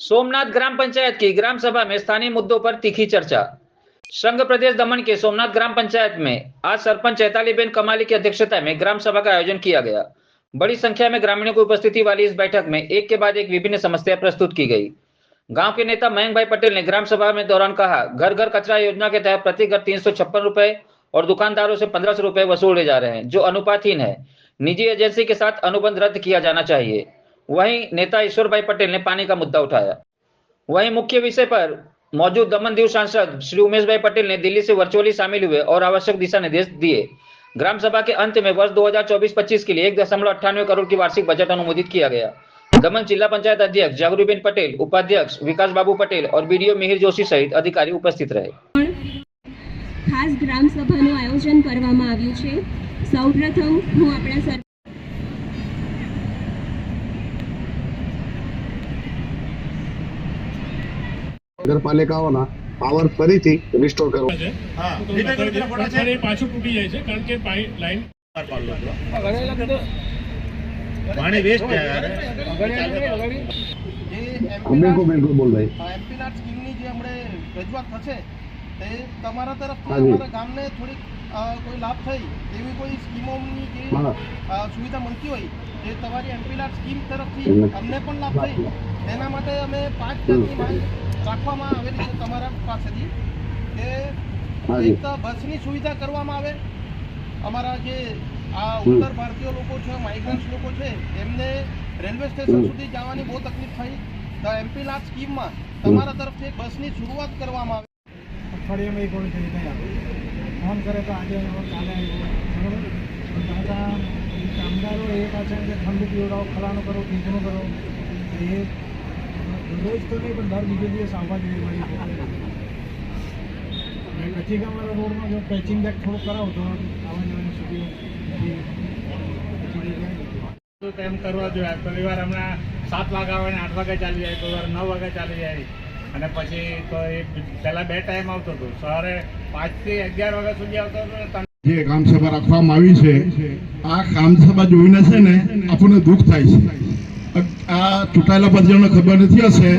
सोमनाथ ग्राम पंचायत की ग्राम सभा में स्थानीय मुद्दों पर तीखी चर्चा। संघ प्रदेश दमन के सोमनाथ ग्राम पंचायत में आज सरपंच चैतालीबेन कमाली की अध्यक्षता में ग्राम सभा का आयोजन किया गया। बड़ी संख्या में ग्रामीणों की उपस्थिति वाली इस बैठक में एक के बाद एक विभिन्न समस्या प्रस्तुत की गई। गांव के नेता मयंक भाई पटेल ने ग्राम सभा में दौरान कहा, घर घर कचरा योजना के तहत प्रति घर 356 रुपए और दुकानदारों से 1500 रुपए वसूले जा रहे हैं, जो अनुपातहीन है। निजी एजेंसी के साथ अनुबंध रद्द किया जाना चाहिए। वहीं नेता ईश्वर भाई पटेल ने पानी का मुद्दा उठाया। वहीं मुख्य विषय पर मौजूद दमन दीव सांसद श्री उमेश भाई पटेल ने दिल्ली से वर्चुअली शामिल हुए और आवश्यक दिशा निर्देश दिए। ग्राम सभा के अंत में वर्ष 2024-25 के लिए 1.98 करोड़ की वार्षिक बजट अनुमोदित किया गया। दमन जिला पंचायत अध्यक्ष जागरूबेन पटेल, उपाध्यक्ष विकास बाबू पटेल और बीडीओ मिहिर जोशी सहित अधिकारी उपस्थित रहे। खास ग्राम सभाનું આયોજન કરવામાં આવ્યું છે। સૌપ્રથમ હું આપણા નગરપાલિકાઓના પાવર ફરીથી રિસ્ટોર કરવો। પાછું તૂટી જાય છે કારણ કે લાઈન પાણી વેસ્ટ છે યાર। બિલકુલ બોલ ભાઈ। એમપીના સ્કીમની જે હમણે રજૂઆત થશે તે તમારા તરફથી અમારા ગામને થોડીક કોઈ લાભ થઈ એવી કોઈ સ્કીમોની જે સુવિધા મળતી હોય જે તમારી એમપીના સ્કીમ તરફથી અમને પણ લાભ થઈ તેના માટે અમે 5 જાતની માંગ રાખવામાં આવેલી છે તમારા પાસેથી કે એક તો બસની સુવિધા કરવામાં આવે। અમારા જે આ ઉત્તર ભારતીય લોકો છે, માઇગ્રન્ટ્સ લોકો છે, એમને રેલવે સ્ટેશન સુધી જવાની બહુ તકલીફ થઈ, તો એમપી લાટ સ્કીમમાં તમારા તરફથી એક બસની શરૂઆત કરવામાં આવે। અઠવાડિયામાં એક વાર થઈ જાય ફોન કરે તો આજે કાલે કામદારો એ પાછા ઠંડુ પીવડાવો, ફલાણું કરો, ઢીકણું કરો, એ રોજ તો નહીં પણ દર બીજે દિવસ આવવા જોઈએ મારી પછી કે અમારા રોડમાં જો પેચિંગ બેક થોડું કરાવો તો આવવા જવાની સુવિધા એમ કરવા જોઈએ। કોઈ વાર હમણાં 7 વાગે આવે ને 8 વાગે ચાલી જાય, કોઈ વાર 9 વાગે ચાલી જાય અને પછી તો એ પહેલાં 2 ટાઈમ આવતો હતો, સવારે 5 થી 11 વાગ્યા સુધી આવતો હતો। જે ગ્રામસભા રાખવામાં આવી છે આ ગ્રામસભા જોઈને છે ને આપણને દુઃખ થાય છે। આ ચૂંટાયેલા પદવીઓને ખબર નથી હશે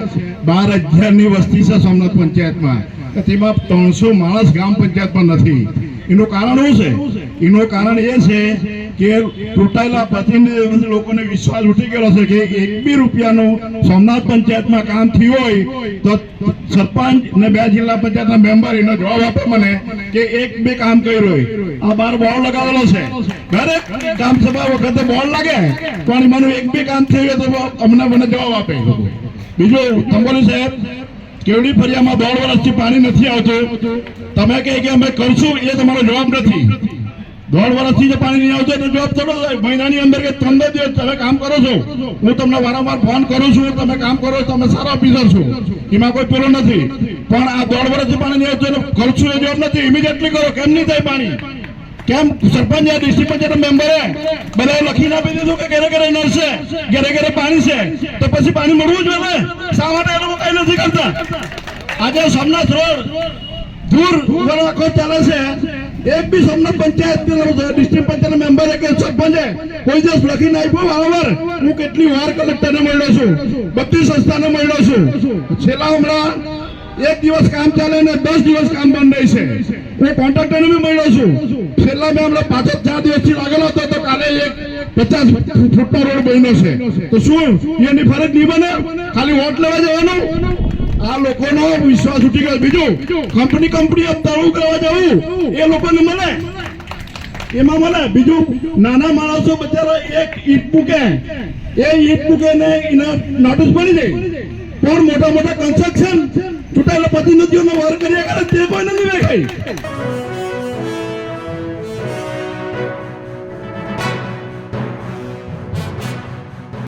12,000ની વસ્તી છે સોમનાથ પંચાયતમાં, તેમાં 300 માણસ ગ્રામ પંચાયતમાં નથી। એનું કારણ શું છે? એનું કારણ એ છે કે ચૂંટાયેલા પ્રતિનિધિ લોકોને વિશ્વાસ ઉઠી ગયો છે કે 1 બી રૂપિયાનું સોમનાથ પંચાયતમાં કામ થયું હોય તો સરપંચ ને 2 જિલ્લા પંચાયતના મેમ્બર એનો જવાબ આપે મને કે 1 બી કામ કર્યું હોય। આ બાર બોર્ડ લગાવેલો છે, દરેક ગ્રામ સભા વખતે બોર્ડ લાગે પણ મને 1 બી કામ થયું તો અમને જવાબ આપે। બીજું તંબોલી સાહેબ, કેવડી ફરિયામાં 1.5 વર્ષથી પાણી નથી આવતું, તમે કહે કે અમે કરશું એ તમારો જવાબ નથી। 1.5 વર્ષથી જે પાણી નહીં આવતું તો જવાબ થોડો મહિનાની અંદર કે 15 દિવસ તમે કામ કરો છો, હું તમને વારંવાર ફોન કરું છું, તમે કામ કરો છો, તમે સારા ઓફિસર છો, એમાં કોઈ પેલો નથી, પણ આ 1.5 વર્ષથી પાણી નહીં આવતું કરશું એ જવાબ નથી। ઇમિડિયેટલી કરો, કેમ નહીં થાય પાણી? કેમ સરપંચ ડિસ્ટ્રિક્ટ પંચાયત મેમ્બરે બધા લખીને આપી દીધું કે ઘરે ઘરે નળ છે, ઘરે ઘરે પાણી છે, તો પછી પાણી મળવું જોઈએ? શા માટે એ લોકો કઈ નથી કરતા? આજે સોમનાથ રોડ દૂર આખો ચાલે છે, એક બી સોમનાથ પંચાયત ડિસ્ટ્રિક્ટ પંચાયત મેમ્બરે કે સરપંચે કોઈ દિવસ લખીને આપ્યું વારંવાર? હું કેટલી વાર કલેક્ટરને મળ્યો છું, બધી સંસ્થાને મળ્યો છું, છેલ્લા હમણાં 1 દિવસ કામ ચાલે ને 10 દિવસ કામ બંધ રહી છે। હું કોન્ટ્રાક્ટરને બી મળ્યો છું, છેલ્લા મેં હમણાં 5-4 દિવસથી લાગેલો હતો તો કાલે એક 50 ફૂટનો રોડ બન્યો છે, તો શું એની ફરજ નહીં બને? ખાલી વોટ લેવા જવાનું? આ લોકોનો વિશ્વાસ ઉઠી ગયો। બીજું કંપની અપતાળું કરવા જવું એ લોકોને મળે, એમાં મળે। બીજું નાના માણસો બચારા એક ઈટ મૂકે, એ ઈટ મૂકે ને એને નોટિસ પડી જાય, પણ મોટા મોટા કન્સ્ટ્રક્શન ચૂંટાયેલા પ્રતિનિધિઓનો વર્ગ કર્યા કરે તે કોઈને નહીં દેખાય।